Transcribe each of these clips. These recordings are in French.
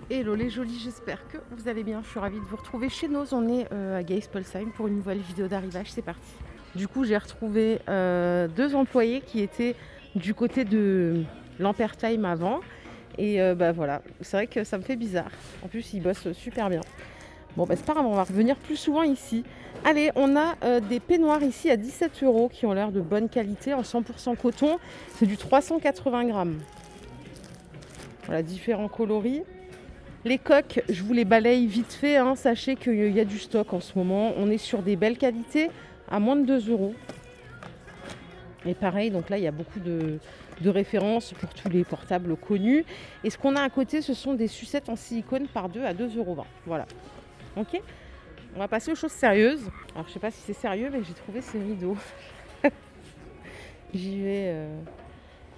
Hello les jolis, j'espère que vous allez bien. Je suis ravie de vous retrouver chez nous. On est à Geispolsheim pour une nouvelle vidéo d'arrivage. C'est parti. Du coup, j'ai retrouvé deux employés qui étaient du côté de l'Ampertime avant. Et bah voilà, c'est vrai que ça me fait bizarre. En plus, ils bossent super bien. Bon, bah c'est pas grave, on va revenir plus souvent ici. Allez, on a des peignoirs ici à 17 € qui ont l'air de bonne qualité en 100% coton. C'est du 380 grammes. Voilà, différents coloris. Les coques, je vous les balaye vite fait, hein. Sachez qu'il y a du stock en ce moment. On est sur des belles qualités à moins de 2 €. Et pareil, donc là, il y a beaucoup de références pour tous les portables connus. Et ce qu'on a à côté, ce sont des sucettes en silicone par 2 à 2,20 €. Voilà. Ok. On va passer aux choses sérieuses. Alors, je sais pas si c'est sérieux, mais j'ai trouvé ces rideaux. J'y vais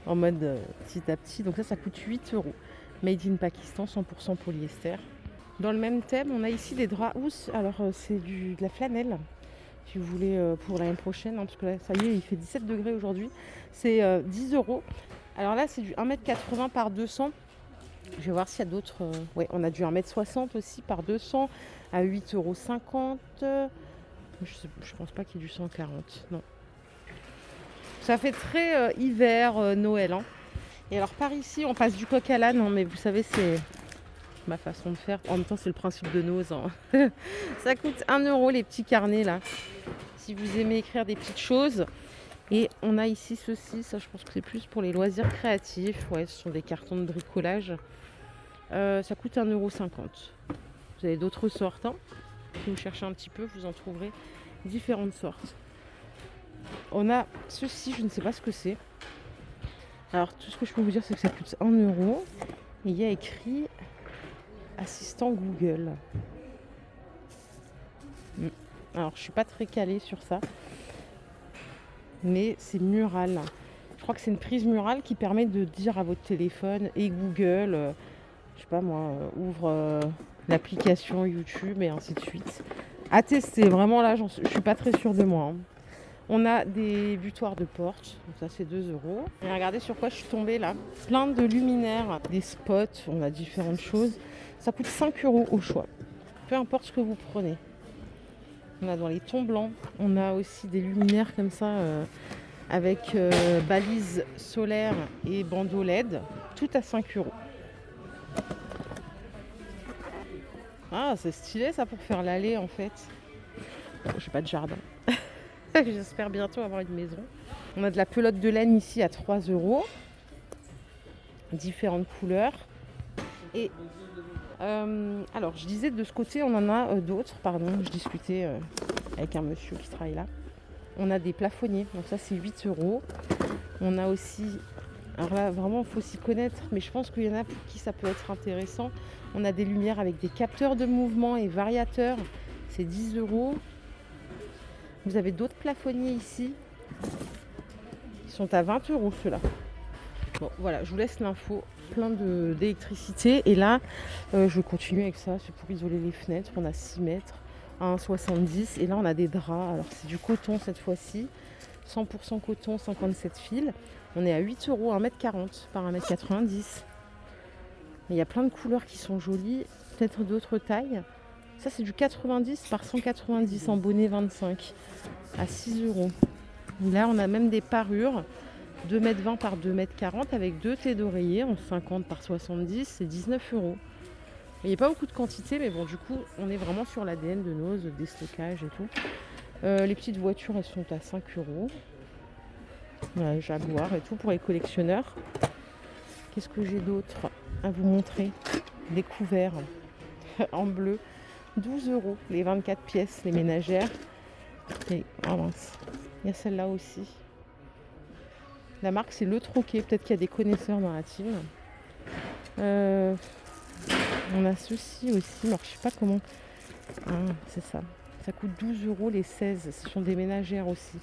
en mode petit à petit. Donc ça coûte 8 €. Made in Pakistan, 100% polyester. Dans le même thème, on a ici des draps housses. Alors, c'est de la flanelle, si vous voulez, pour l'année prochaine. Hein, parce que là, ça y est, il fait 17 degrés aujourd'hui. C'est 10 €. Alors là, c'est du 1,80 m par 200. Je vais voir s'il y a d'autres. Ouais, on a du 1,60 m aussi par 200 à 8,50 €. Je pense pas qu'il y ait du 140. Non. Ça fait très hiver, Noël. Hein. Et alors, par ici, on passe du coq à l'âne. Hein, mais vous savez, c'est ma façon de faire. En même temps, c'est le principe de Nose. Hein. Ça coûte 1 € les petits carnets là. Si vous aimez écrire des petites choses. Et on a ici ceci, ça je pense que c'est plus pour les loisirs créatifs. Ouais, ce sont des cartons de bricolage. Ça coûte 1,50 €. Vous avez d'autres sortes. Hein. Si vous cherchez un petit peu, vous en trouverez différentes sortes. On a ceci, je ne sais pas ce que c'est. Alors tout ce que je peux vous dire, c'est que ça coûte 1 €. Et il y a écrit assistant Google. Alors je suis pas très calée sur ça. Mais c'est mural. Je crois que c'est une prise murale qui permet de dire à votre téléphone et Google, je sais pas moi, ouvre l'application YouTube et ainsi de suite. À tester, vraiment là, je suis pas très sûre de moi. Hein. On a des butoirs de porte, donc ça c'est 2 €. Et regardez sur quoi je suis tombée là. Plein de luminaires, des spots, on a différentes choses. Ça coûte 5 € au choix. Peu importe ce que vous prenez. On a dans les tons blancs, on a aussi des luminaires comme ça avec balises solaires et bandeaux LED, tout à 5 €. Ah, c'est stylé ça pour faire l'allée en fait. Bon, j'ai pas de jardin. J'espère bientôt avoir une maison. On a de la pelote de laine ici à 3 €, différentes couleurs. Et alors, je disais de ce côté, on en a d'autres, pardon, je discutais avec un monsieur qui travaille là. On a des plafonniers, donc ça c'est 8 €. On a aussi, alors là vraiment il faut s'y connaître, mais je pense qu'il y en a pour qui ça peut être intéressant. On a des lumières avec des capteurs de mouvement et variateurs, c'est 10 €. Vous avez d'autres plafonniers ici, ils sont à 20 € ceux-là. Bon voilà, je vous laisse l'info, plein d'électricité. Et là, je continue avec ça, c'est pour isoler les fenêtres. On a 6 mètres à 1,70 €. Et là on a des draps, alors c'est du coton cette fois-ci. 100% coton, 57 fils. On est à 8 €, 1,40 m par 1,90 m. Mais il y a plein de couleurs qui sont jolies, peut-être d'autres tailles. Ça, c'est du 90 par 190 en bonnet 25 à 6 €. Là, on a même des parures 2,20 m par 2,40 m avec 2 thés d'oreiller en 50 par 70, c'est 19 €. Il n'y a pas beaucoup de quantité, mais bon, du coup, on est vraiment sur l'ADN de Nose, déstockage et tout. Les petites voitures, elles sont à 5 €. Voilà, Jaguar et tout pour les collectionneurs. Qu'est-ce que j'ai d'autre à vous montrer? Des couverts en bleu. 12 € les 24 pièces, les ménagères. Et, oh mince, il y a celle-là aussi. La marque, c'est Le Troquet. Peut-être qu'il y a des connaisseurs dans la team. On a ceci aussi. Alors, je sais pas comment. Ah, c'est ça. Ça coûte 12 € les 16. Ce sont des ménagères aussi.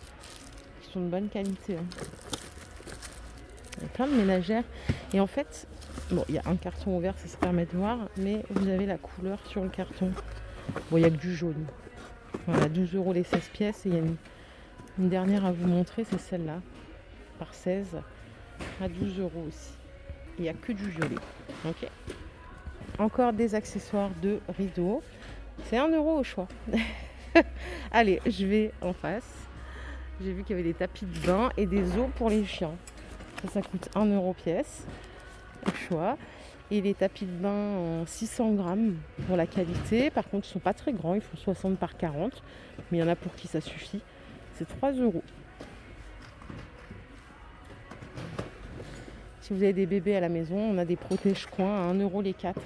Qui sont de bonne qualité. Hein. Il y a plein de ménagères. Et en fait, bon, il y a un carton ouvert, ça se permet de voir. Mais vous avez la couleur sur le carton. Bon, il n'y a que du jaune. Voilà, 12 € les 16 pièces. Et il y a une dernière à vous montrer, c'est celle-là. Par 16 à 12 € aussi. Il n'y a que du violet. Ok. Encore des accessoires de rideau. C'est 1 € au choix. Allez, je vais en face. J'ai vu qu'il y avait des tapis de bain et des eaux pour les chiens. Ça coûte 1 € pièce au choix. Et les tapis de bain en 600 grammes pour la qualité. Par contre, ils ne sont pas très grands. Ils font 60 par 40. Mais il y en a pour qui ça suffit. C'est 3 €. Si vous avez des bébés à la maison, on a des protège-coins à 1 € les 4.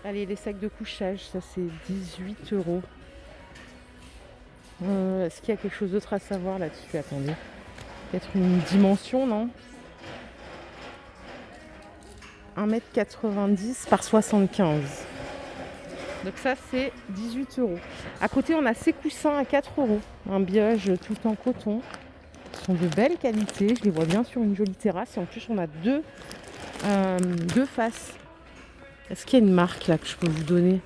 Allez, les sacs de couchage, ça c'est 18 €. Est-ce qu'il y a quelque chose d'autre à savoir là-dessus? Attendez. Peut-être une dimension, non? 1,90 m par 75. Donc ça c'est 18 €. À côté, on a ces coussins à 4 €. Un biage tout en coton. Ils sont de belle qualité. Je les vois bien sur une jolie terrasse. Et en plus, on a deux faces. Est-ce qu'il y a une marque là que je peux vous donner?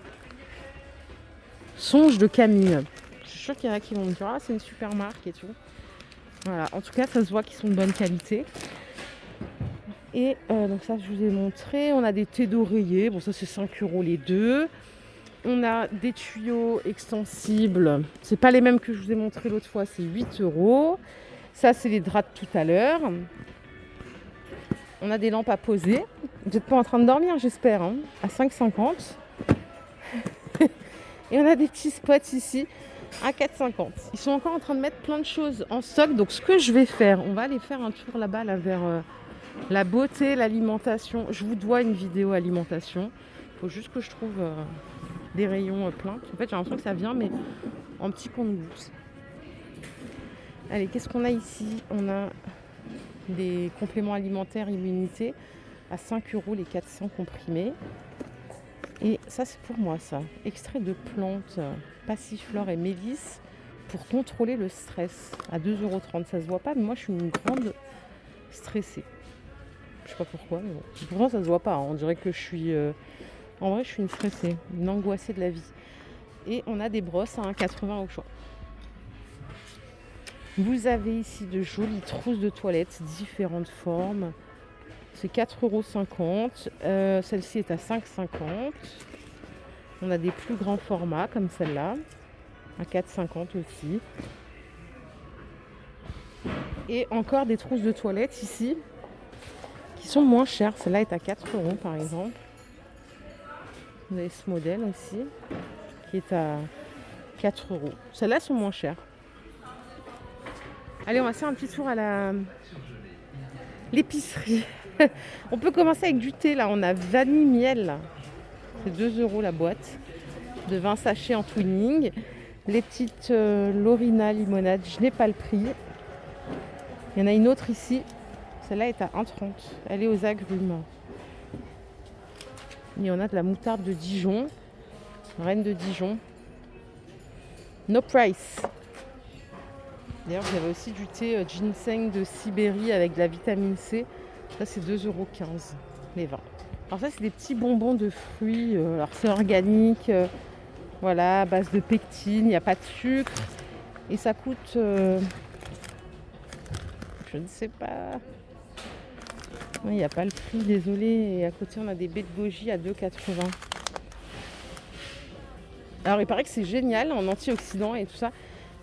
Songe de Camille. Je suis sûre qu'il y en a qui vont me dire ah, c'est une super marque et tout. Voilà, en tout cas, ça se voit qu'ils sont de bonne qualité. Et donc ça, je vous ai montré. On a des thés d'oreiller. Bon, ça, c'est 5 € les deux. On a des tuyaux extensibles. C'est pas les mêmes que je vous ai montré l'autre fois. C'est 8 €. Ça, c'est les draps de tout à l'heure. On a des lampes à poser. Vous n'êtes pas en train de dormir, j'espère, hein, à 5,50 €. Et on a des petits spots ici à 4,50 €. Ils sont encore en train de mettre plein de choses en stock. Donc, ce que je vais faire, on va aller faire un tour là-bas, là, vers la beauté, l'alimentation. Je vous dois une vidéo alimentation. Il faut juste que je trouve des rayons pleins. En fait, j'ai l'impression que ça vient, mais en petits compte-gouttes. Allez, qu'est-ce qu'on a ici? On a des compléments alimentaires immunité à 5 € les 400 comprimés. Et ça, c'est pour moi, ça. Extrait de plantes passiflore et mélisse pour contrôler le stress à 2,30 €. Ça se voit pas, mais moi, je suis une grande stressée. Je sais pas pourquoi, mais bon. Pourtant, ça se voit pas. Hein. On dirait que je suis... En vrai, je suis une stressée, une angoissée de la vie. Et on a des brosses à 1,80 € au choix. Vous avez ici de jolies trousses de toilettes, différentes formes. C'est 4,50 €. Celle-ci est à 5,50 €. On a des plus grands formats comme celle-là, à 4,50 € aussi. Et encore des trousses de toilettes ici, qui sont moins chères. Celle-là est à 4 € par exemple. Vous avez ce modèle aussi, qui est à 4 €. Celles-là sont moins chères. Allez, on va faire un petit tour à l'épicerie. On peut commencer avec du thé, là. On a vanille miel. C'est 2 € la boîte. De 20 sachets en twinning. Les petites Lorina limonade, je n'ai pas le prix. Il y en a une autre ici. Celle-là est à 1,30 €. Elle est aux agrumes. Il y en a de la moutarde de Dijon. Reine de Dijon. No price. D'ailleurs, j'avais aussi du thé ginseng de Sibérie avec de la vitamine C. Ça, c'est 2,15 € les 20. Alors ça, c'est des petits bonbons de fruits. Alors, c'est organique. Voilà, à base de pectine. Il n'y a pas de sucre. Et ça coûte... je ne sais pas. Il n'y a pas le prix, désolé. Et à côté, on a des baies de goji à 2,80 €. Alors, il paraît que c'est génial en antioxydants et tout ça.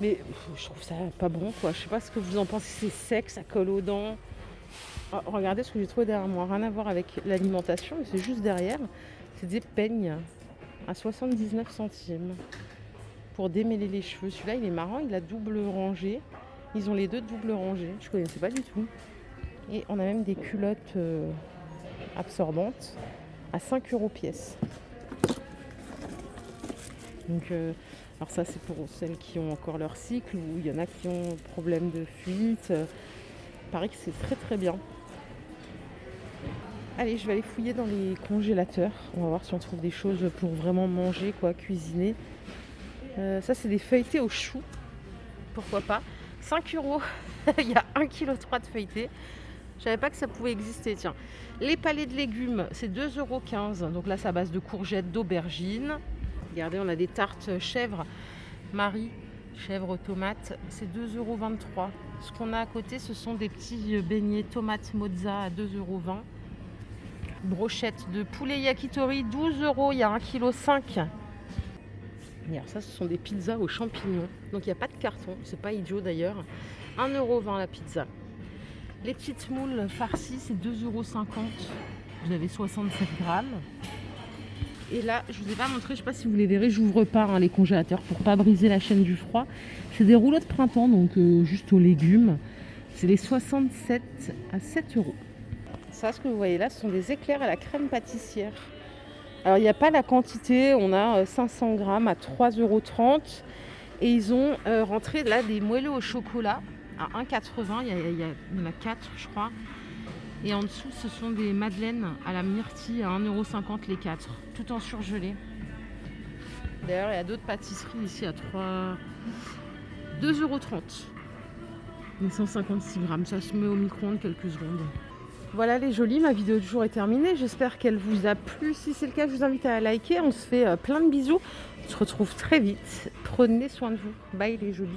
Mais je trouve ça pas bon, quoi. Je sais pas ce que vous en pensez. C'est sec, ça colle aux dents. Oh, regardez ce que j'ai trouvé derrière moi. Rien à voir avec l'alimentation, mais c'est juste derrière. C'est des peignes à 79 centimes pour démêler les cheveux. Celui-là, il est marrant. Il a double rangée. Ils ont les deux double rangées. Je connaissais pas du tout. Et on a même des culottes absorbantes à 5 € pièce. Donc, alors ça, c'est pour celles qui ont encore leur cycle ou il y en a qui ont problème de fuite. Il paraît que c'est très très bien. Allez, je vais aller fouiller dans les congélateurs. On va voir si on trouve des choses pour vraiment manger, quoi, cuisiner. Ça, c'est des feuilletés au chou. Pourquoi pas. 5 €. Il y a 1,3 kg de feuilletés. Je savais pas que ça pouvait exister. Tiens, les palets de légumes, c'est 2,15 €. Donc là, c'est à base de courgettes, d'aubergines. Regardez, on a des tartes chèvre, Marie, chèvre tomate, c'est 2,23 €. Ce qu'on a à côté, ce sont des petits beignets tomates mozza à 2,20 €. Brochette de poulet yakitori, 12 €, il y a 1,5 kg. Et alors ça, ce sont des pizzas aux champignons. Donc il n'y a pas de carton, c'est pas idiot d'ailleurs. 1,20 € la pizza. Les petites moules farcies, c'est 2,50 €. Vous avez 67 grammes. Et là, je ne vous ai pas montré, je ne sais pas si vous les verrez, j'ouvre pas les congélateurs pour pas briser la chaîne du froid. C'est des rouleaux de printemps, donc juste aux légumes. C'est les 67 à 7 €. Ça, ce que vous voyez là, ce sont des éclairs à la crème pâtissière. Alors, il n'y a pas la quantité, on a 500 grammes à 3,30 €. Et ils ont rentré là des moelleux au chocolat à 1,80 €. Il y en a 4, je crois. Et en dessous, ce sont des madeleines à la myrtille à 1,50 € les 4, tout en surgelé. D'ailleurs, il y a d'autres pâtisseries ici à 2,30 €. Les 156 grammes, ça se met au micro-ondes quelques secondes. Voilà les jolis, ma vidéo du jour est terminée. J'espère qu'elle vous a plu. Si c'est le cas, je vous invite à la liker. On se fait plein de bisous. On se retrouve très vite. Prenez soin de vous. Bye les jolis.